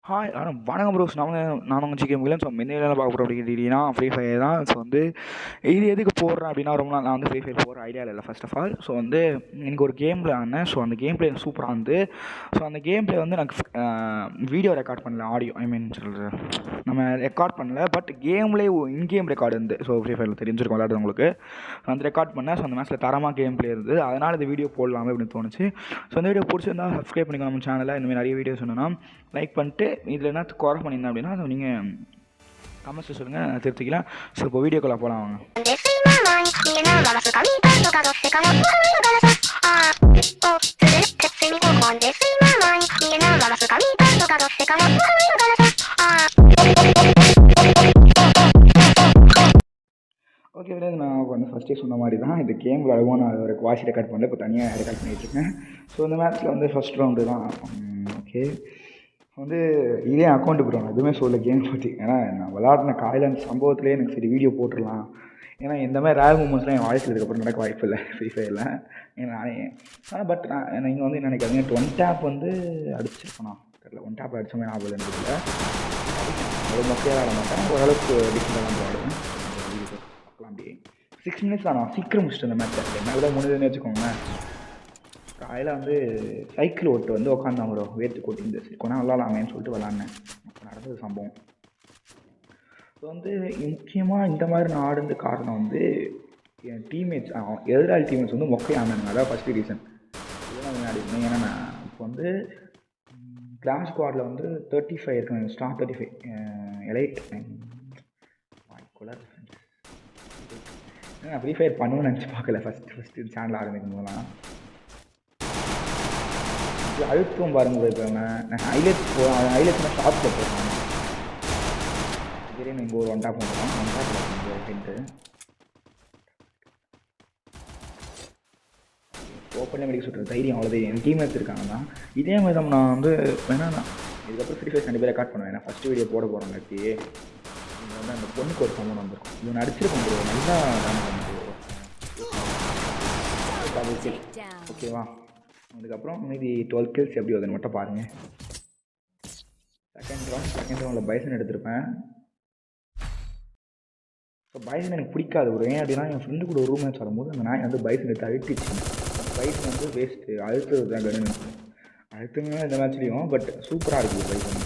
Hi வணக்கம் pros. நான் உங்கள் சிக்கன் மிலன். ஸோ முன்னையில பார்க்க போகிறோம் அப்படின்னா ஃப்ரீ ஃபயர் தான். ஸோ இது எதுக்கு போடுறேன் அப்படின்னா, ரொம்ப நாள் நான் ஃப்ரீ ஃபயர் போகிற ஐடியாவில் இல்லை. ஃபர்ஸ்ட் ஆஃப் ஆல் எனக்கு ஒரு கேம் பிளே ஆனேன். ஸோ அந்த கேம் பிளே சூப்பராக வந்து அந்த கேம் பிளே எனக்கு வீடியோ ரெக்கார்ட் பண்ணல, ஆடியோ சொல்கிறேன், நம்ம ரெக்கார்ட் பண்ணல. பட் கேம்லேயே இன்கேம் ரெக்கார்டு இருந்து, ஸோ ஃப்ரீ ஃபயரில் தெரிஞ்சிருக்கும் விளையாடுறவங்களுக்கு. அந்த ரெக்கார்ட் பண்ணேன். ஸோ அந்த மேட்ச்சில் தரமாக கேம் பிளே இருந்தது. அதனால் இந்த வீடியோ போடலாமே அப்படின்னு தோணுச்சு. ஸோ இந்த வீடியோ பிடிச்சிருந்தா சப்ஸ்கிரைப் பண்ணிக்கோ நம்ம சேனலில். இந்தமாதிரி நிறைய வீடியோஸ் சொன்னோன்னா லைக் பண்ணிட்டு, இதில் என்ன குறை பண்ணியிருந்தேன் அப்படின்னா அதை நீங்கள் கமெண்ட்ஸில் சொல்லுங்கள், திருத்திக்கலாம். ஸோ இப்போ வீடியோக்குள்ளே போகலாம் வாங்க. ஓகே விட, நான் வந்து ஃபஸ்ட்டே சொன்ன மாதிரி தான் இந்த கேம் விளையாடுவோம். நான் ஒரு வாய்ஸ் ரெக்கார்ட் பண்ணல, இப்போ தனியாக ரெக்கார்ட் பண்ணிகிட்ருக்கேன். ஸோ இந்த மேட்ச்சில் வந்து ஃபஸ்ட் ரவுண்டு தான். ஓகே, இதே அக்கௌண்ட்டு ப்ரோ, நான் எதுவுமே சொல்ல கேம் பற்றி. ஏன்னா நான் விளாட்ன காலையில் அந்த சம்பவத்துலேயே எனக்கு சரி வீடியோ போட்டுடலாம். ஏன்னா இந்த மாதிரி ரேர் மூமெண்ட்ஸ்லாம் என் வாய்ஸில் இதுக்கப்புறம் நடக்க வாய்ப்பு இல்லை ஃப்ரீ ஃபயரில். ஏன்னா பட் நான் நீங்கள் வந்து என்ன நினைக்காதீங்க, 1 டேப் அடிச்சிருக்கேண்ணா தெரியல. 1 டேப் அடிச்ச மாதிரி ஞாபகம் இருந்ததில்லை. அவ்வளோ மொக்கையாக விளாட மாட்டேன், ஓரளவுக்கு டிஃப்ரெண்டாக தான் விளாடுவேன். பார்க்கலாம் அப்படியே 6 மினிட்ஸ் தான். நான் சீக்கிரம் முடிச்சுட்டு இந்த மேட்ச் என்ன விட முடியுதுன்னு வச்சுக்கோங்களேன். காலையில் சைக்கிள் ஓட்டு உட்காந்தான் ப்ரோ, வேர்த்து கொட்டிருந்து. சரி கொஞ்சம் விளாட்லாமேன்னு சொல்லிட்டு விளாட்னேன். அப்போ நடந்தது சம்பவம். ஸோ முக்கியமாக இந்த மாதிரி நான் ஆடுறது காரணம் என் டீம்மேட்ஸ், எதிராளி டீம்மேட்ஸ் மொக்கையானாங்க. அதான் ஃபஸ்ட்டு ரீசன். இதெல்லாம் விளையாடி இருந்தேன். ஏன்னா நான் இப்போ கிளாஸ் ஸ்குவாடில் 35 இருக்கேன், ஸ்டார் 35 எலைட் வாய்க்குலர். நான் ஃப்ரீ ஃபயர் பண்ணுவேன்னு நினச்சி பார்க்கல. ஃபஸ்ட்டு சேனல் ஆரம்பிக்கும் போதெல்லாம் அழுத்தம் பாருங்க. இப்போ நான் ஹைலைட்ஸ் ஹைலைட்ஸ்னால் ஷாப்பில் போடுறேன். திடீர்னு இங்கே ஒரு 1 டேப் போடுறோம். 1 டேப்பில் அப்படின்ட்டு ஓப்பனில் மெடிக்க சொல்கிற தைரியம் அவ்வளோதான். என் டீம்மேட்ஸ் இருக்காங்க தான். இதே மாதிரி தான் நான் வேணா இதுக்கப்புறம் ஃப்ரீ ஃபயர் கண்டிப்பாக ரெக்கார்ட் பண்ணுவேன். ஏன்னா ஃபஸ்ட்டு வீடியோ போட போகிறோம். இங்கே அந்த பொண்ணுக்கு ஒரு சம்பவம் வந்திருக்கும். இது நடிச்சிருக்கோம் ப்ரோ, நல்லா ஓகேவா. அதுக்கப்புறம் மீதி 12 kills எப்படி வருதுன்னு மட்டும் பாருங்கள். செகண்ட் ரவுண்டில் பைசன் எடுத்திருப்பேன். ஸோ பைசன் எனக்கு பிடிக்காது ப்ரோ. ஏன் அப்படின்னா, என் ஃப்ரெண்டு கூட ஒரு ரூம் மேட்ச் வரும்போது அந்த நாய் பைசன் எடுத்து அழுத்திடுச்சு. பைசன் வேஸ்ட்டு, அழுத்தது தான் கன்னு. அழுத்துங்கன்னா இந்த மேட்ச்லேயும். பட் சூப்பராக இருக்குது பைசன்.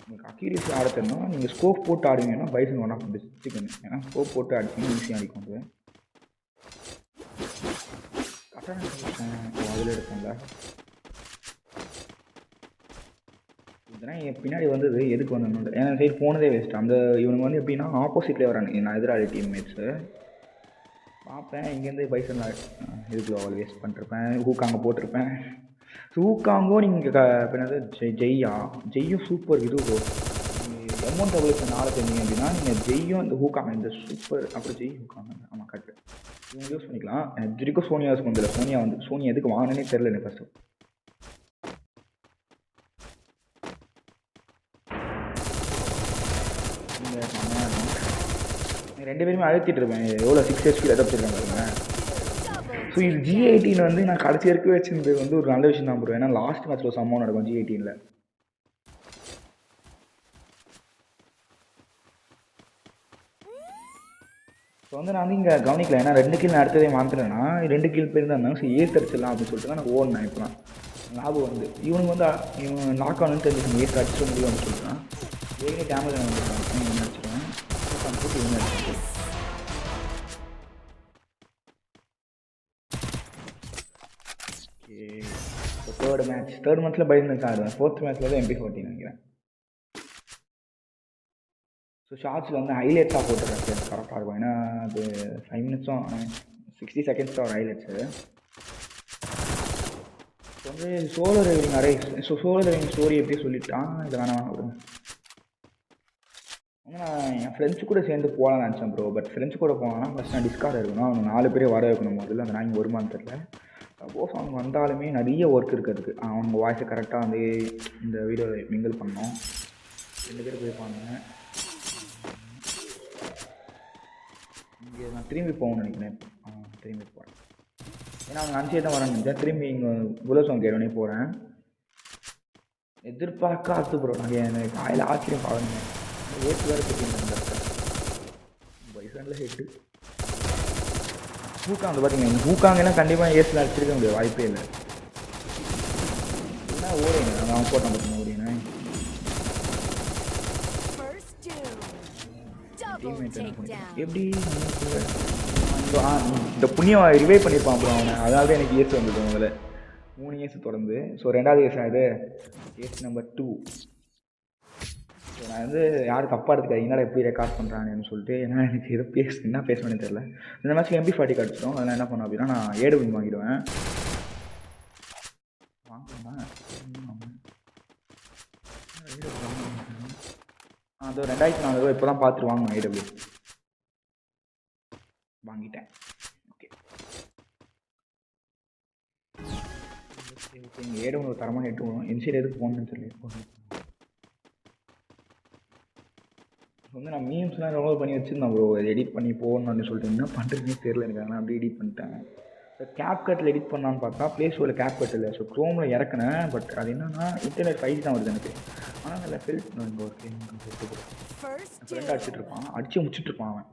உங்களுக்கு அக்யூரேசி ஆட தெரியும். நீங்கள் ஸ்கோப் போட்டு ஆடுவீங்கன்னா பைசன் ஒன் ஆஃப் பெஸ்ட்டு கன்னு. ஏன்னா ஸ்கோப் போட்டு அடிச்சிங்கன்னா ஈஸியாக அடிக்கும். அதில் எடுப்பேன்ல. இதெல்லாம் என் பின்னாடி வந்தது எதுக்கு வந்தது? ஏன்னா சைடு போனதே வேஸ்ட். அந்த இவனுங்க எப்படின்னா ஆப்போசிட்லேயே வரானு, நான் எதிராளி டீம்மேட்ஸு பார்ப்பேன். இங்கேருந்து பைசன்லாம் இதுக்கு அவ்வளோ வேஸ்ட் பண்ணிருப்பேன். ஹூக்காங்க போட்டிருப்பேன். ஹூக்காங்கோ நீங்கள் பின்னாடி ஜெய்யும் சூப்பர் இது ப்ரோ. அமௌண்ட் அவ்வளோக்கு நாளை தெரிஞ்சிங்க அப்படின்னா நீங்கள் ஜெய்யும் இந்த ஹூக்காங்க இந்த சூப்பர் அப்புறம் ஜெய் ஹூக்காங்க. ஆமாம் கரெக்டு, இவங்க யூஸ் பண்ணிக்கலாம். எனக்கு வரைக்கும் சோனியா யூஸ் பண்ணதில்லை. சோனியா எதுக்கு வாங்கினே தெரில எனக்கு ஃபஸ்ட்டு. ரெண்டு பேருமே அழுத்திட்டு இருப்பேன். எவ்வளோ 6 HP அடப்பிச்சிருக்கேன் பாருங்க. ஸோ இது G18 நான் கடைசி வரைக்கும் வச்சிருந்தது ஒரு நல்ல விஷயம் தான் ப்ரோ. ஏன்னா லாஸ்ட் மேட்ச்சில் சம்பவம் நடக்கும் G18. ஸோ நான் இங்கே கவனிக்கல. ஏன்னா 2 கில் நான் அடுத்ததே மாற்றினேன்னா 2 கில் பேர் தான் இருந்தாங்க. ஸோ தடிச்சிடலாம் அப்படின்னு சொல்லிட்டு தான் நான் ஓடினேன். இப்போலாம் லாபம் இவனுக்கு இவன் லாக் ஆனு தெரிஞ்சு ஏற்று அடிச்சிட முடியும் அப்படின்னு சொல்லிட்டுனா ஏற்கனவே டேமேஜ் இவன் அடிச்சிடுவேன். போட்டு இவங்க அடிச்சிட்டு ஓகே. தேர்ட் மேட்ச்சில் பைசன் ஆடுவேன். 4th மேட்ச்சில் தான் MP14 நினைக்கிறேன். ஸோ ஷார்ட்ஸில் ஹைலைட்ஸாக போட்டுருக்கேன். கரெக்டாக இருக்கும். ஏன்னா அது 5 மினிட்ஸும் 60 செகண்ட்ஸ் தான் ஒரு ஹைலைட்ஸு. சோலோ ரைவிங் சோலோ ரைவிங் ஸ்டோரி எப்படி சொல்லிட்டான். இதை வேணாம் விடுங்க. நான் என் ஃப்ரெண்ட்ஸ் கூட சேர்ந்து போகலான்னு நினச்சேன் ப்ரோ. பட் ஃப்ரெண்ட்ஸ் கூட போனாங்கன்னா ஃபஸ்ட் நான் டிஸ்கார்ட் இருக்கணும். அவங்க 4 பேரே வர வைக்கணும். முதல்ல அந்த நாய்ங்க வருமானு தெரில. சப்போஸ் அவங்க வந்தாலுமே நிறைய ஒர்க் இருக்கிறதுக்கு அவங்க வாய்ஸை கரெக்டாக இந்த வீடியோ மிங்கிள் பண்ணோம். 2 பேர் போயிருப்பாங்க. இங்கே நான் திரும்பி போகணும்னு நினைக்கிறேன். திரும்பி போகிறேன். ஏன்னா அவங்க அனுப்பிச்சே தான் வரேன்னு நினச்சேன். திரும்பி இங்கே புலசோம் கேடனே போகிறேன். எதிர்பார்க்காது ப்ரோ. நாங்கள் எனக்கு காலையில் ஆச்சரியம் பாருங்க. ஏற்று வேறு கட்டிங்க பைசானில் ஹெட்டு ஹூக்காங்க பார்த்தீங்க. ஹூக்காங்கெல்லாம் கண்டிப்பாக ஏசில் அடிச்சிருக்க முடியாது, வாய்ப்பே இல்லை. என்ன ஓடுங்க அவன் போட்டான் பார்த்தீங்க ஓடினேன். எப்படி இந்த புண்ணியம் ரிவைவ் பண்ணியிருப்பான் அப்புறம் அவனை. அதனால தான் எனக்கு ஏசு வந்தது முதல்ல 3 ஏசு தொடர்ந்து. ஸோ 2வது ஏசு ஆகுது ஏசு நம்பர் 2. ஸோ நான் வந்து யாரும் தப்பாக எடுத்துக்காது என்னடா எப்படி ரெக்கார்ட் பண்ணுறாங்கன்னு சொல்லிட்டு. ஏன்னா எனக்கு எதோ என்ன பேசணும்னு தெரியல. இந்த மேட்ச்சுக்கு MP40 கிடச்சிடும். அதெல்லாம் என்ன பண்ணோம் அப்படின்னா நான் ஏடு வாங்கிடுவேன். வாங்கணுமா அது 2400 இப்போ தான் பார்த்துட்டு வாங்கணும். ஏடபிள்யூ வாங்கிட்டேன். ஓகே நீங்கள் ஏடபிள்யூ ஒரு தரமாக எட்டுவோம். என்சியில் எதுக்கு போகணுன்னு தெரியல. வந்து நான் மீம்ஸ்லாம் டவுன்லோட் பண்ணி வச்சுருந்தேன் ப்ரோ. அது எடிட் பண்ணி போகணுன்னு சொல்லிட்டு என்ன பண்ணுறதுனே தெரியல எனக்கு. அதனால் அப்படியே எடிட் பண்ணிட்டேன். கேப்கட்டில் எடிட் பண்ணலான்னு பார்த்தா ப்ளே ஸ்டோரில் கேப்கட் இல்லை. ஸோ க்ரோமில் இறக்குனேன். பட் அது என்னன்னா இன்டர்நெட் 5G தான் வருது எனக்கு. ஆனால் அதில் ஃபெல்ட் இங்கே ஒரு கேம் ஃப்ரெண்ட் அடிச்சுட்டு இருப்பான். அடித்து முடிச்சுட்ருப்பான் அவன்.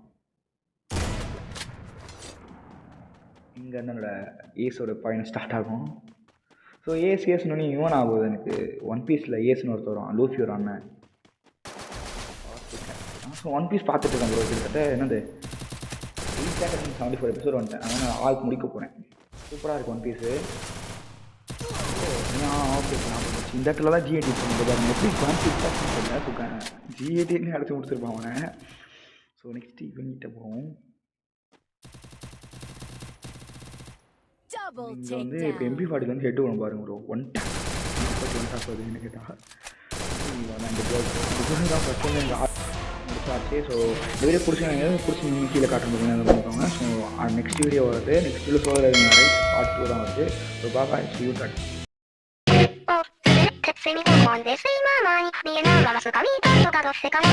இங்கே என்னோட ஏஸோட பயணம் ஸ்டார்ட் ஆகும். ஸோ ஏஸ்னு இவன் ஆகுது எனக்கு. ஒன் பீஸில் ஏஸ்னு ஒருத்தர் வரும், லூஃபி ஒரு அண்ணன். ஸோ ஒன் பீஸ் பார்த்துட்டு இருக்கேன் ப்ரோ. கிட்டத்தட்ட என்னது 874 எபிசோட் வந்துட்டேன். அதனால் ஆள் முடிக்க போகிறேன். சூப்பராக இருக்குது ஒன் பீஸு. ஓகே இந்த இடத்துல தான் G80 பண்ணுறது. எப்படி கான்ஃபிளிக் G80 அடிச்சு முடிச்சிருப்பான் அவனை. ஸோ நெக்ஸ்ட்டு இவங்கிட்ட போவோம். இங்கே வந்து இப்போ MP40 வந்து ஹெட் ஒன்று பாருங்க ப்ரோ. ஒன் டாப் வருதுன்னு கேட்டால் தான் ஃபஸ்ட் வந்து இந்த முடிச்சாச்சு. ஸோ இந்த வீடியோ பிடிச்சி நீங்கள் கீழே காட்ட முடியும் அதை பண்ணிக்கோங்க. ஸோ நெக்ஸ்ட் வீடியோ வருது. நெக்ஸ்ட் வீடியோ சோழ பார்ட் 2 தான் வருது. So Baba you cut セミのモンで睡魔前に見えないままスカミータンとかどっせかの